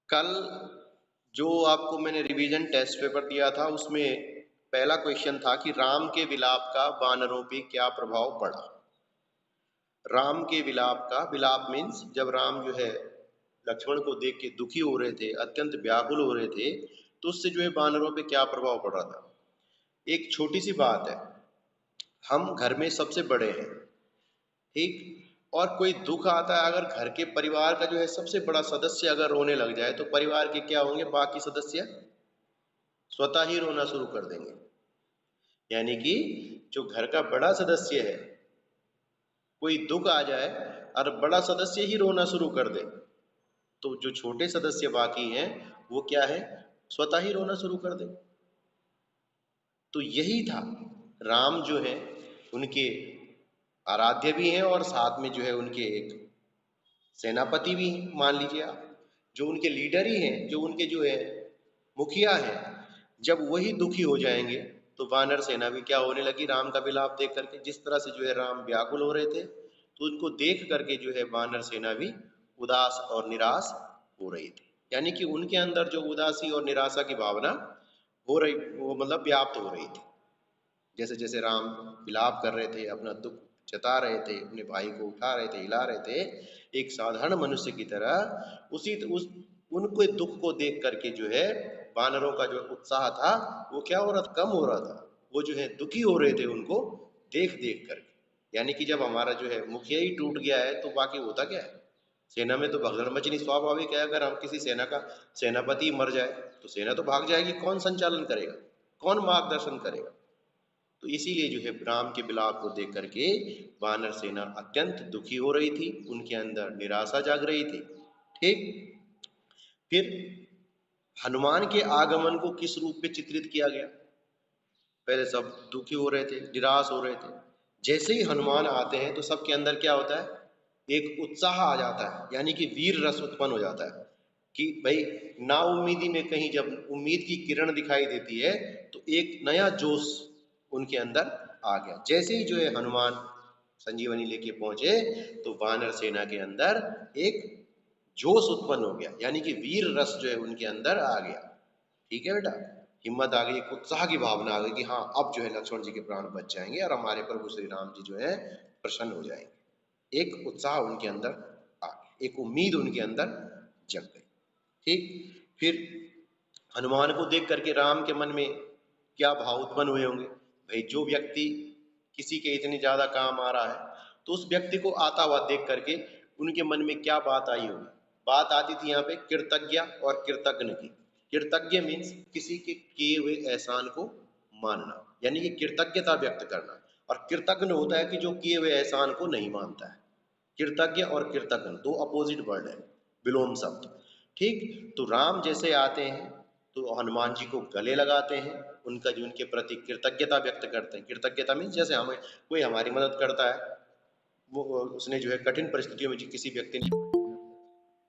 कल जो आपको मैंने रिवीजन टेस्ट पेपर दिया था उसमें पहला क्वेश्चन था कि राम के विलाप का वानरों पे क्या प्रभाव पड़ा। राम के विलाप का, विलाप मीन्स जब राम जो है लक्ष्मण को देख के दुखी हो रहे थे, अत्यंत व्याकुल हो रहे थे, तो उससे जो है वानरों पे क्या प्रभाव पड़ रहा था। एक छोटी सी बात है, हम घर में सबसे बड़े हैं, ठीक, और कोई दुख आता है, अगर घर के परिवार का जो है सबसे बड़ा सदस्य अगर रोने लग जाए तो परिवार के क्या होंगे, बाकी सदस्य स्वतः ही रोना शुरू कर देंगे। यानी कि जो घर का बड़ा सदस्य है, कोई दुख आ जाए और बड़ा सदस्य ही रोना शुरू कर दे, तो जो छोटे सदस्य बाकी हैं वो क्या है, स्वतः ही रोना शुरू कर दे। तो यही था, राम जो है उनके आराध्य भी हैं और साथ में जो है उनके एक सेनापति भी हैं, मान लीजिए आप, जो उनके लीडर ही हैं, जो उनके जो है मुखिया हैं। जब वही दुखी हो जाएंगे तो वानर सेना भी क्या होने लगी, राम का विलाप देख करके। जिस तरह से जो है राम व्याकुल हो रहे थे, तो उनको देख करके जो है वानर सेना भी उदास और निराश हो रही थी। यानी कि उनके अंदर जो उदासी और निराशा की भावना हो रही, वो मतलब व्याप्त हो रही थी। जैसे जैसे राम विलाप कर रहे थे, अपना दुख जता रहे थे, अपने भाई को उठा रहे थे, हिला रहे थे, एक साधारण मनुष्य की तरह, उस उनके दुख को देख करके जो है वानरों का जो उत्साह था वो क्या हो रहा था, कम हो रहा था। वो जो है दुखी हो रहे थे उनको देख देख करके। यानी कि जब हमारा जो है मुखिया ही टूट गया है तो बाकी होता क्या है, सेना में तो भगदड़ मचनी स्वाभाविक है। अगर हम किसी सेना का सेनापति मर जाए तो सेना तो भाग जाएगी, कौन संचालन करेगा, कौन मार्गदर्शन करेगा। तो इसीलिए जो है राम के विलाप को देख करके वानर सेना अत्यंत दुखी हो रही थी, उनके अंदर निराशा जाग रही थी। ठीक, फिर हनुमान के आगमन को किस रूप में चित्रित किया गया। पहले सब दुखी हो रहे थे, निराश हो रहे थे, जैसे ही हनुमान आते हैं तो सबके अंदर क्या होता है, एक उत्साह आ जाता है, यानी कि वीर रस उत्पन्न हो जाता है कि भाई ना उम्मीदी में कहीं जब उम्मीद की किरण दिखाई देती है तो एक नया जोश उनके अंदर आ गया। जैसे ही जो है हनुमान संजीवनी लेके पहुंचे तो वानर सेना के अंदर एक जोश उत्पन्न हो गया, यानी कि वीर रस जो है उनके अंदर आ गया। ठीक है बेटा, हिम्मत आ गई, एक उत्साह की भावना आ गई कि हाँ अब जो है लक्ष्मण जी के प्राण बच जाएंगे और हमारे प्रभु श्री राम जी जो है प्रसन्न हो जाएंगे। एक उत्साह उनके अंदर आ गया, एक उम्मीद उनके अंदर जग गई। ठीक, फिर हनुमान को देख करके राम के मन में क्या भाव उत्पन्न हुए होंगे। भाई जो व्यक्ति किसी के इतनी ज्यादा काम आ रहा है तो उस व्यक्ति को आता हुआ देख करके उनके मन में क्या बात आई होगी। बात आती थी यहाँ पे कृतज्ञ और कृतज्ञ की। कृतज्ञ मीन्स किसी के किए हुए एहसान को मानना, यानी कि कृतज्ञता व्यक्त करना, और कृतज्ञ होता है कि जो किए हुए एहसान को नहीं मानता है। कृतज्ञ और कृतज्ञ दो अपोजिट वर्ड है, विलोम शब्द। ठीक, तो राम जैसे आते हैं तो हनुमान जी को गले लगाते हैं, उनका जो उनके प्रति कृतज्ञता व्यक्त करते हैं। कृतज्ञता मीन्स जैसे हमें कोई हमारी मदद करता है, वो उसने जो है कठिन परिस्थितियों में किसी व्यक्ति ने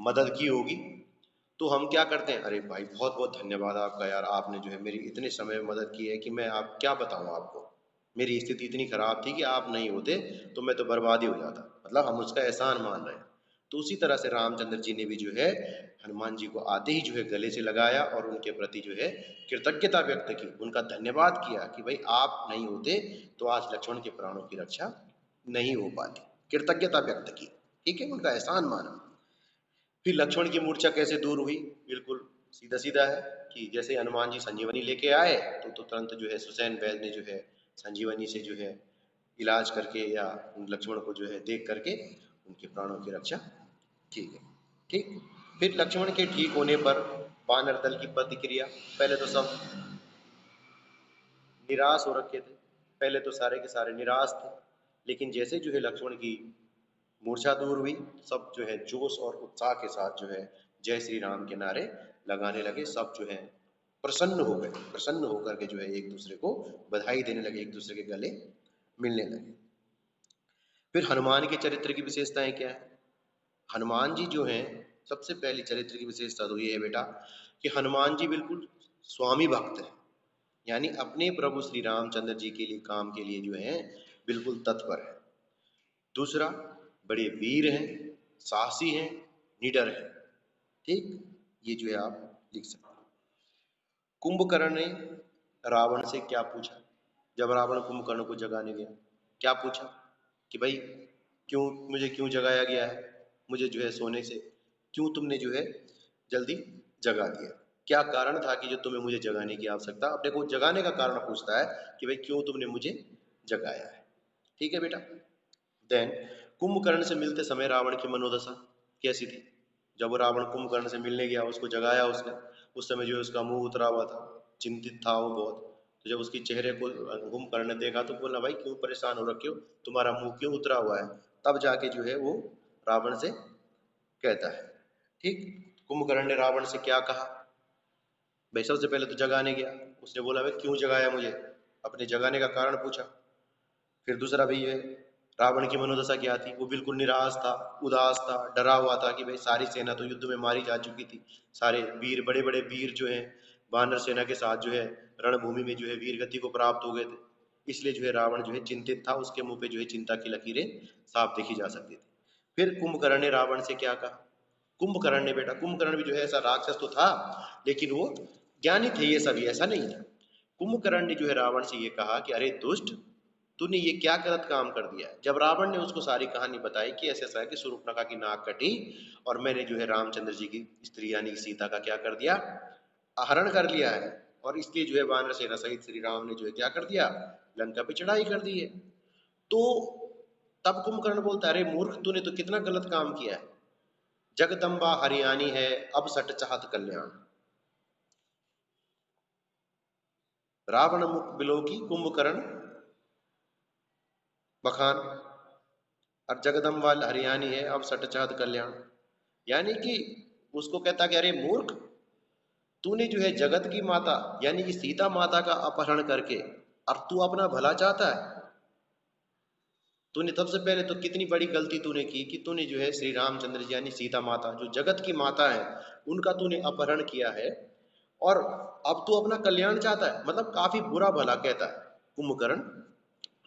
मदद की होगी तो हम क्या करते हैं, अरे भाई बहुत बहुत धन्यवाद आपका यार, आपने जो है मेरी इतने समय में मदद की है कि मैं आप क्या बताऊं आपको, मेरी स्थिति इतनी खराब थी कि आप नहीं होते तो मैं तो बर्बाद ही हो जाता। मतलब हम उसका एहसान मान रहे हैं। तो उसी तरह से रामचंद्र जी ने भी जो है हनुमान जी को आते ही जो है गले से लगाया और उनके प्रति जो है कृतज्ञता व्यक्त की, उनका धन्यवाद किया कि भाई आप नहीं होते तो आज लक्ष्मण के प्राणों की रक्षा नहीं हो पाती। कृतज्ञता व्यक्त की, ठीक है, उनका एहसान माना। फिर लक्ष्मण की मूर्छा कैसे दूर हुई, बिल्कुल सीधा सीधा है कि जैसे हनुमान जी संजीवनी लेके आए तो तुरंत जो है सुसैन वैद्य ने जो है संजीवनी से जो है इलाज करके या उन लक्ष्मण को जो है देख करके उनके प्राणों की रक्षा की गई। ठीक, फिर लक्ष्मण के ठीक होने पर वानर दल की प्रतिक्रिया। पहले तो सब निराश हो रखे थे, पहले तो सारे के सारे निराश थे, लेकिन जैसे जो है लक्ष्मण की मूर्छा दूर हुई, सब जो है जोश और उत्साह के साथ जो है जय श्री राम के नारे लगाने लगे। सब जो है प्रसन्न हो गए, प्रसन्न होकर के जो है एक दूसरे को बधाई देने लगे, एक दूसरे के गले मिलने लगे। फिर हनुमान के चरित्र की विशेषताएं क्या है। हनुमान जी जो हैं, सबसे पहली चरित्र की विशेषता तो ये है बेटा कि हनुमान जी बिल्कुल स्वामी भक्त है, यानी अपने प्रभु श्री रामचंद्र जी के लिए काम के लिए जो है बिल्कुल तत्पर है। दूसरा, बड़े वीर हैं, साहसी हैं, निडर हैं। ठीक, ये जो है आप लिख सकते हैं। कुंभकर्ण ने रावण से क्या पूछा? जब रावण कुंभकर्ण को जगाने गया, क्या पूछा कि भाई क्यों जगाया गया है? मुझे जो है सोने से क्यों तुमने जो है जल्दी जगा दिया? क्या कारण था कि जो तुम्हें मुझे जगाने की आवश्यकता? अपने को जगाने का कारण पूछता है कि भाई क्यों तुमने मुझे जगाया है। ठीक है बेटा। देन कुंभकर्ण से मिलते समय रावण की मनोदशा कैसी थी? जब वो रावण कुंभकर्ण से मिलने गया, उसको जगाया उसने, उस समय जो है उसका मुंह उतरा हुआ था, चिंतित था वो बहुत। तो जब उसकी चेहरे को कुंभकर्ण ने देखा तो बोला, भाई क्यों परेशान हो रखे हो, तुम्हारा मुंह क्यों उतरा हुआ है? तब जाके जो है वो रावण से कहता है। ठीक। कुंभकर्ण ने रावण से क्या कहा? भाई सबसे पहले तो जगाने गया, उसने बोला भाई क्यों जगाया मुझे, अपने जगाने का कारण पूछा। फिर दूसरा भाई है, रावण की मनोदशा क्या थी? वो बिल्कुल निराश था, उदास था, डरा हुआ था कि भाई सारी सेना तो युद्ध में मारी जा चुकी थी, सारे वीर, बड़े बड़े वीर जो हैं वानर सेना के साथ जो है रणभूमि में जो है वीर गति को प्राप्त हो गए थे। इसलिए जो है रावण जो है चिंतित था, उसके मुंह पे जो है चिंता की लकीरें साफ देखी जा सकती थी। फिर कुंभकर्ण ने रावण से क्या कहा? कुंभकर्ण ने, बेटा कुंभकर्ण भी जो है ऐसा राक्षस तो था, लेकिन वो ज्ञानी थे, ये सभी ऐसा नहीं था। कुंभकर्ण ने जो है रावण से ये कहा कि अरे दुष्ट, तूने ये क्या गलत काम कर दिया है? जब रावण ने उसको सारी कहानी बताई कि ऐसा ऐसा है कि शूर्पणखा की नाक कटी और मैंने जो है रामचंद्र जी की स्त्री यानी सीता का क्या कर दिया, आहरण कर लिया है, और इसलिए जो है वानर सेना सहित श्री राम ने जो है क्या कर दिया, लंका पे चढ़ाई कर दी है। तो तब कुंभकर्ण बोलता है, अरे मूर्ख, तूने तो कितना गलत काम किया है, जगदम्बा हरियाणी है, अब सट चाहत कल्याण। रावण मुख बिलोकी कुंभकर्ण बखान, और जगदम्बा हरियाणी है, अब सट चाहत कल्याण। यानी कि उसको कहता कि अरे मूर्ख, तूने जो है जगत की माता यानी कि सीता माता का अपहरण करके और तू अपना भला चाहता है। तूने सबसे पहले तो कितनी बड़ी गलती तूने की कि तूने जो है श्री रामचंद्र जी यानी सीता माता जो जगत की माता है उनका तूने अपहरण किया है, और अब तू अपना कल्याण चाहता है। मतलब काफी बुरा भला कहता है कुंभकर्ण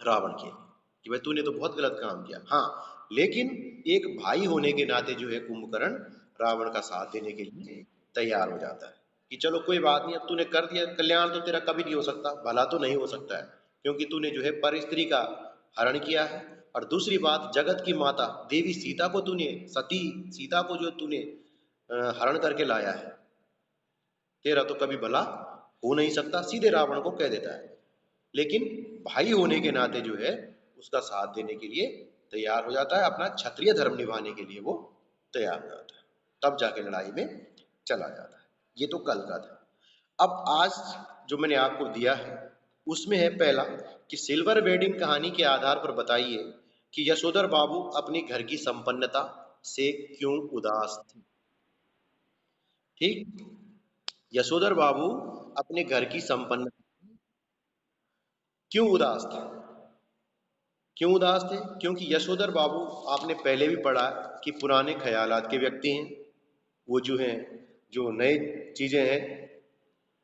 रावण के लिए कि भाई तूने तो बहुत गलत काम किया। हाँ, लेकिन एक भाई होने के नाते जो है कुंभकर्ण रावण का साथ देने के लिए तैयार हो जाता है कि चलो कोई बात नहीं, अब तूने कर दिया, कल्याण तो तेरा कभी नहीं हो सकता, भला तो नहीं हो सकता है, क्योंकि तूने जो है पर स्त्री का हरण किया है। और दूसरी बात, जगत की माता देवी सीता को तूने, सती सीता को जो तूने हरण करके लाया है, तेरा तो कभी भला हो नहीं सकता, सीधे रावण को कह देता है। लेकिन भाई होने के नाते जो है उसका साथ देने के लिए तैयार हो जाता है, अपना क्षत्रिय धर्म निभाने के लिए वो तैयार हो जाता है, तब जाके लड़ाई में चला जाता है। ये तो कल का था। अब आज जो मैंने आपको दिया है उसमें है पहला कि सिल्वर वेडिंग कहानी के आधार पर बताइए कि यशोधर बाबू अपनी घर की संपन्नता से क्यों उदास थे। ठीक। यशोधर बाबू अपने घर की संपन्नता क्यों उदास थे? क्यों उदास थे? क्योंकि यशोधर बाबू, आपने पहले भी पढ़ा कि पुराने ख्यालात के व्यक्ति हैं। वो जो हैं, जो नए चीजें हैं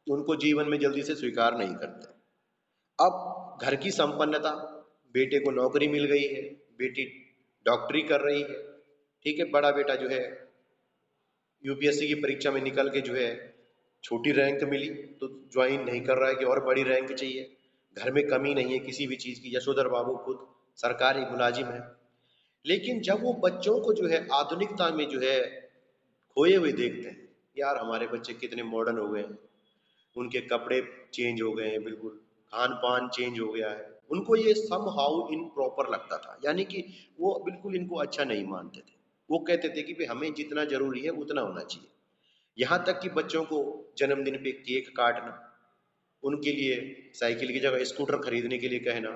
उनको जीवन में जल्दी से स्वीकार नहीं करते। अब घर की संपन्नता, बेटे को नौकरी मिल गई है, बेटी डॉक्टरी कर रही है, ठीक है, बड़ा बेटा जो है यूपीएससी की परीक्षा में निकल के जो है छोटी रैंक मिली तो ज्वाइन नहीं कर रहा है कि और बड़ी रैंक चाहिए। घर में कमी नहीं है किसी भी चीज की, यशोधर बाबू खुद सरकारी मुलाजिम है। लेकिन जब वो बच्चों को जो है आधुनिकता में जो है खोए हुए देखते हैं, यार हमारे बच्चे कितने मॉडर्न हो गए हैं, उनके कपड़े चेंज हो गए हैं, बिल्कुल खान पान चेंज हो गया है, उनको ये सम हाउ इन प्रॉपर लगता था, यानी कि वो बिल्कुल इनको अच्छा नहीं मानते थे। वो कहते थे कि भाई हमें जितना जरूरी है उतना होना चाहिए। यहाँ तक कि बच्चों को जन्मदिन पे केक काटना, उनके लिए साइकिल की जगह स्कूटर खरीदने के लिए कहना,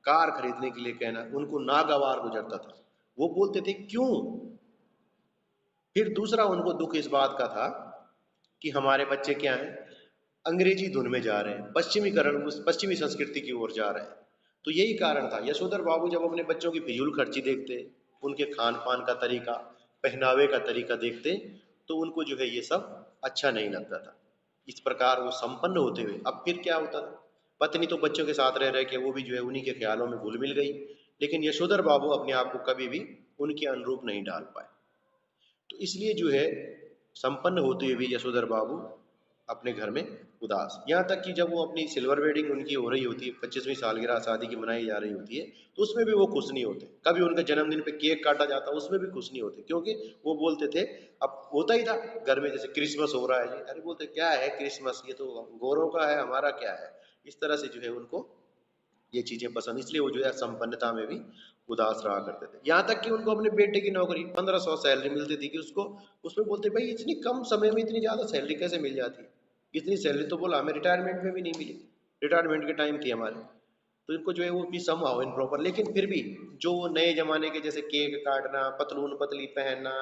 कार खरीदने के लिए कहना, उनको नागवार गुजरता था। वो बोलते थे क्यों। फिर दूसरा उनको दुख इस बात का था कि हमारे बच्चे क्या हैं, अंग्रेजी धुन में जा रहे हैं, पश्चिमीकरण, उस पश्चिमी संस्कृति की ओर जा रहे हैं। तो यही कारण था। यशोधर बाबू जब अपने बच्चों की फिजूल खर्ची देखते, उनके खान पान का तरीका, पहनावे का तरीका देखते, तो उनको जो है ये सब अच्छा नहीं लगता था। इस प्रकार वो संपन्न होते हुए अब फिर क्या होता था, पत्नी तो बच्चों के साथ रह रहे के वो भी जो है उन्हीं के ख्यालों में घुल मिल गई, लेकिन यशोधर बाबू अपने आप को कभी भी उनके अनुरूप नहीं डाल पाए। तो इसलिए जो है संपन्न होते हुए भी यशोधर बाबू अपने घर में उदास। यहाँ तक कि जब वो अपनी सिल्वर वेडिंग उनकी हो रही होती है, 25वीं सालगिरह शादी की मनाई जा रही होती है, तो उसमें भी वो खुश नहीं होते। कभी उनके जन्मदिन पे केक काटा जाता, उसमें भी खुश नहीं होते, क्योंकि वो बोलते थे, अब होता ही था घर में, जैसे क्रिसमस हो रहा है जी, अरे बोलते क्या है क्रिसमस, ये तो गोरों का है, हमारा क्या है। इस तरह से जो है उनको ये चीजें पसंद, इसलिए वो जो है संपन्नता में भी उदास रहा करते थे। यहाँ तक कि उनको अपने बेटे की नौकरी 1500 सैलरी मिलती थी कि उसको, उसमें बोलते भाई इतनी कम समय में इतनी ज्यादा सैलरी कैसे मिल जाती है, इतनी सैलरी तो बोला हमें रिटायरमेंट में भी नहीं मिली, रिटायरमेंट के टाइम थी हमारे। तो इनको जो है वो भी सम हाउ इन प्रॉपर, लेकिन फिर भी जो नए जमाने के जैसे केक काटना, पतलून पतली पहनना,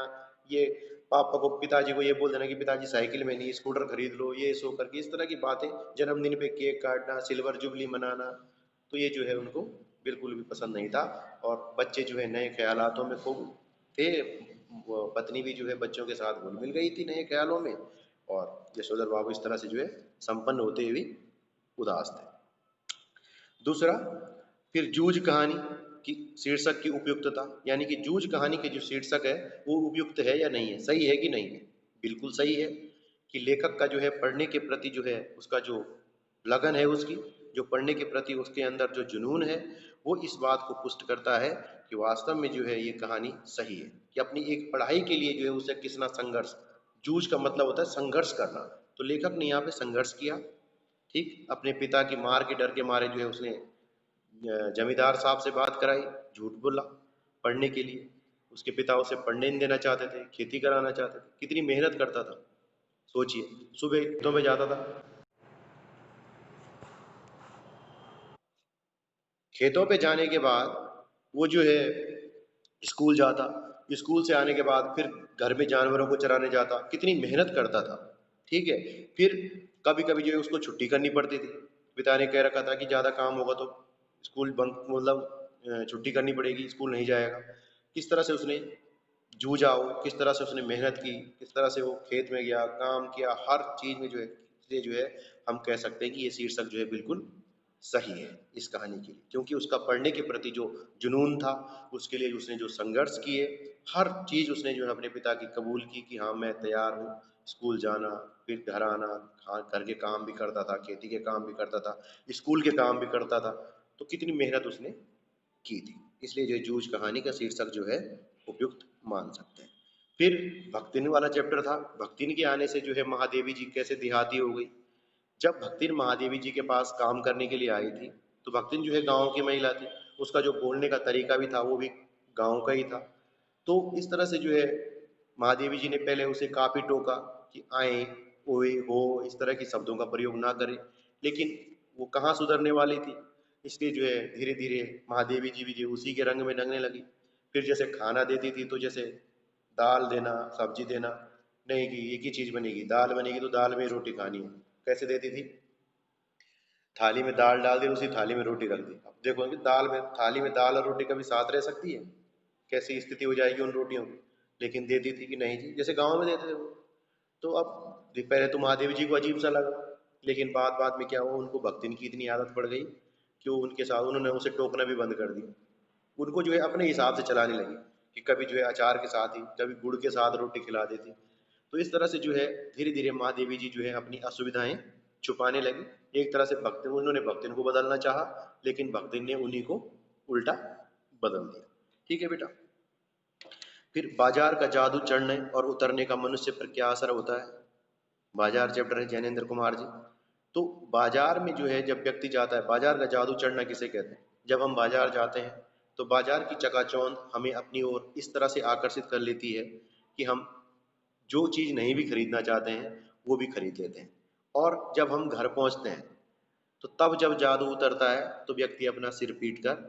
ये पापा को पिताजी को ये बोल देना कि पिताजी साइकिल में नहीं स्कूटर खरीद लो, ये सो करके इस तरह की बातें, जन्मदिन पे केक काटना, सिल्वर जुबली मनाना, तो ये जो है उनको बिल्कुल भी पसंद नहीं था। और बच्चे जो है नए ख्यालातों में खूब थे, वो पत्नी भी जो है बच्चों के साथ घुल मिल गई थी नए ख्यालों में, और यशोधर बाबू इस तरह से जो है संपन्न होते हुए उदास थे। दूसरा, फिर जूझ कहानी की शीर्षक की उपयुक्तता, यानी कि जूझ कहानी के जो शीर्षक है वो उपयुक्त है या नहीं है, सही है कि नहीं है। बिल्कुल सही है कि लेखक का जो है पढ़ने के प्रति जो है उसका जो लगन है, उसकी जो पढ़ने के प्रति उसके अंदर जो जुनून है, वो इस बात को पुष्ट करता है कि वास्तव में जो है ये कहानी सही है, कि अपनी एक पढ़ाई के लिए जो है उसे कितना संघर्ष, जूझ का मतलब होता है संघर्ष करना, तो लेखक ने यहाँ पे संघर्ष किया। ठीक, अपने पिता की मार के डर के मारे जो है उसने जमींदार साहब से बात कराई, झूठ बोला पढ़ने के लिए, उसके पिता उसे पढ़ने नहीं देना चाहते थे, खेती कराना चाहते थे, कितनी मेहनत करता था। सोचिए, सुबह खेतों में जाता था, खेतों पे जाने के बाद वो जो है स्कूल जाता, स्कूल से आने के बाद फिर घर में जानवरों को चराने जाता, कितनी मेहनत करता था। ठीक है, फिर कभी कभी जो है उसको छुट्टी करनी पड़ती थी, पिता ने कह रखा था कि ज़्यादा काम होगा तो स्कूल बंद, मतलब छुट्टी करनी पड़ेगी, स्कूल नहीं जाएगा। किस तरह से उसने जूझा हो, किस तरह से उसने मेहनत की, किस तरह से वो खेत में गया, काम किया, हर चीज़ में जो है, इसलिए जो है हम कह सकते हैं कि ये शीर्षक जो है बिल्कुल सही है इस कहानी के लिए, क्योंकि उसका पढ़ने के प्रति जो जुनून था, उसके लिए उसने जो संघर्ष किए, हर चीज़ उसने जो है अपने पिता की कबूल की कि हाँ मैं तैयार हूँ, स्कूल जाना, फिर घर आना, घर के काम भी करता था, खेती के काम भी करता था, स्कूल के काम भी करता था, तो कितनी मेहनत उसने की थी। इसलिए जो जूझ कहानी का शीर्षक जो है उपयुक्त मान सकते हैं। फिर भक्तिन वाला चैप्टर था, भक्तिन के आने से जो है महादेवी जी कैसे देहाती हो गई। जब भक्तिन महादेवी जी के पास काम करने के लिए आई थी, तो भक्तिन जो है गांव की महिला थी, उसका जो बोलने का तरीका भी था वो भी गांव का ही था। तो इस तरह से जो है महादेवी जी ने पहले उसे काफी टोका कि आए, ओए, हो, इस तरह के शब्दों का प्रयोग ना करें, लेकिन वो कहाँ सुधरने वाली थी। इसलिए जो है धीरे धीरे महादेवी जी भी जो उसी के रंग में रंगने लगी। फिर जैसे खाना देती थी तो जैसे दाल देना, सब्जी देना, नहीं कि एक ही चीज बनेगी, दाल बनेगी तो दाल में ही रोटी खानी है, कैसे देती थी, थाली में दाल डाल दी, उसी थाली में रोटी रख दी। अब देखो कि दाल में, थाली में दाल और रोटी कभी साथ रह सकती है, कैसी स्थिति हो जाएगी उन रोटियों की। लेकिन देती थी कि नहीं जी, जैसे गांव में देते थे वो। तो अब पहले तो महादेव जी को अजीब सा लगा, लेकिन बाद बाद में क्या हुआ, उनको भक्तिन की इतनी आदत पड़ गई कि वो उनके साथ, उन्होंने उसे टोकना भी बंद कर दिया, उनको जो है अपने हिसाब से चलाने लगी, कि कभी जो है अचार के साथ ही, कभी गुड़ के साथ रोटी खिला देती। तो इस तरह से जो है धीरे धीरे महादेवी जी जो है अपनी असुविधाएं छुपाने लगी। एक तरह से भक्तिन, उन्होंने भक्तिन को बदलना चाहा, लेकिन भक्तिन ने उन्हीं को उल्टा बदल दिया। ठीक है बेटा। फिर बाजार का जादू चढ़ने और उतरने का मनुष्य पर क्या असर होता है, बाजार चैप्टर है जैनेन्द्र कुमार जी। तो बाजार में जो है जब व्यक्ति जाता है, बाजार का जादू चढ़ना किसे कहते हैं, जब हम बाजार जाते हैं तो बाजार की चकाचौंध हमें अपनी ओर इस तरह से आकर्षित कर लेती है कि हम जो चीज़ नहीं भी खरीदना चाहते हैं वो भी खरीद लेते हैं। और जब हम घर पहुंचते हैं तो तब जब जादू उतरता है तो व्यक्ति अपना सिर पीट कर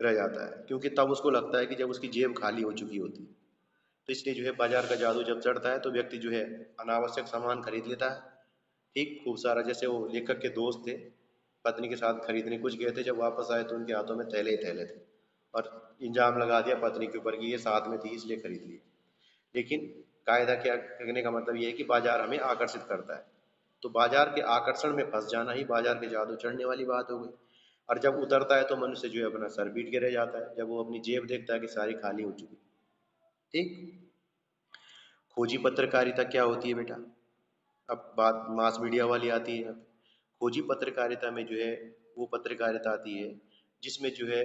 रह जाता है, क्योंकि तब उसको लगता है कि जब उसकी जेब खाली हो चुकी होती है। तो इसलिए जो है बाजार का जादू जब चढ़ता है तो व्यक्ति जो है अनावश्यक सामान खरीद लेता है। ठीक, खूब सारा, जैसे वो लेखक के दोस्त थे, पत्नी के साथ खरीदने कुछ गए थे, जब वापस आए तो उनके हाथों में थैले ही थैले थे, और इल्जाम लगा दिया पत्नी के ऊपर कि ये साथ में थी इसलिए खरीद ली। लेकिन कायदा क्या कहने का मतलब ये है कि बाजार हमें आकर्षित करता है, तो बाजार के आकर्षण में फंस जाना ही बाजार के जादू चढ़ने वाली बात हो गई। और जब उतरता है तो मनुष्य जो है अपना सर पीट के रह जाता है, जब वो अपनी जेब देखता है कि सारी खाली हो चुकी। ठीक, खोजी पत्रकारिता क्या होती है बेटा? अब बात मास मीडिया वाली आती है। खोजी पत्रकारिता में जो है वो पत्रकारिता आती है जिसमें जो है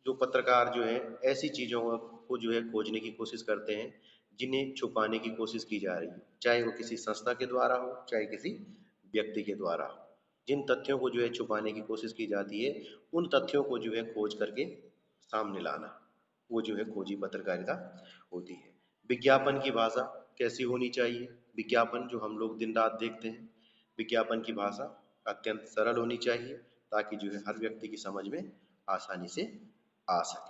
जो पत्रकार जो है ऐसी चीज़ों को जो है खोजने की कोशिश करते हैं जिन्हें छुपाने की कोशिश की जा रही है, चाहे वो किसी संस्था के द्वारा हो चाहे किसी व्यक्ति के द्वारा हो। जिन तथ्यों को जो है छुपाने की कोशिश की जाती है उन तथ्यों को जो है खोज करके सामने लाना, वो जो है खोजी पत्रकारिता होती है। विज्ञापन की भाषा कैसी होनी चाहिए? विज्ञापन जो हम लोग दिन रात देखते हैं, विज्ञापन की भाषा अत्यंत सरल होनी चाहिए ताकि जो है हर व्यक्ति की समझ में आसानी से आ सके।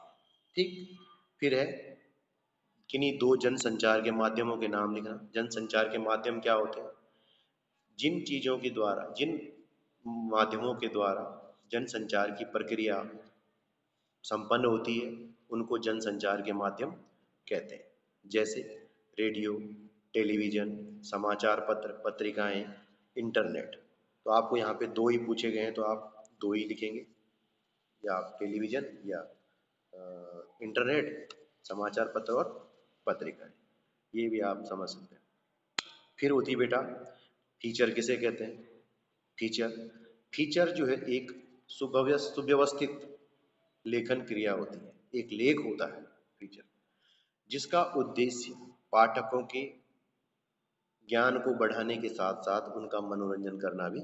ठीक, फिर है किन्हीं दो जनसंचार के माध्यमों के नाम लिखना। जनसंचार के माध्यम क्या होते हैं? जिन चीज़ों के द्वारा, जिन माध्यमों के द्वारा जनसंचार की प्रक्रिया संपन्न होती है उनको जनसंचार के माध्यम कहते हैं। जैसे रेडियो, टेलीविज़न, समाचार पत्र, पत्रिकाएं, इंटरनेट। तो आपको यहाँ पे दो ही पूछे गए हैं तो आप दो ही लिखेंगे, या आप टेलीविज़न या इंटरनेट, समाचार पत्र और पत्रिकाएं, ये भी आप समझ सकते हैं। फिर होती बेटा फीचर, किसे कहते हैं? फीचर, फीचर जो है एक सुव्यवस्थित लेखन क्रिया होती है, एक लेख होता है फीचर, जिसका उद्देश्य पाठकों के ज्ञान को बढ़ाने के साथ साथ उनका मनोरंजन करना भी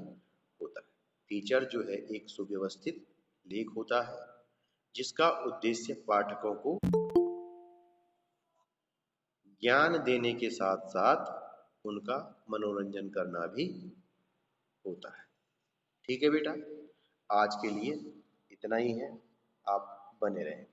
होता है। फीचर जो है एक सुव्यवस्थित लेख होता है जिसका उद्देश्य पाठकों को ज्ञान देने के साथ साथ उनका मनोरंजन करना भी होता है। ठीक है बेटा, आज के लिए इतना ही है, आप बने रहें।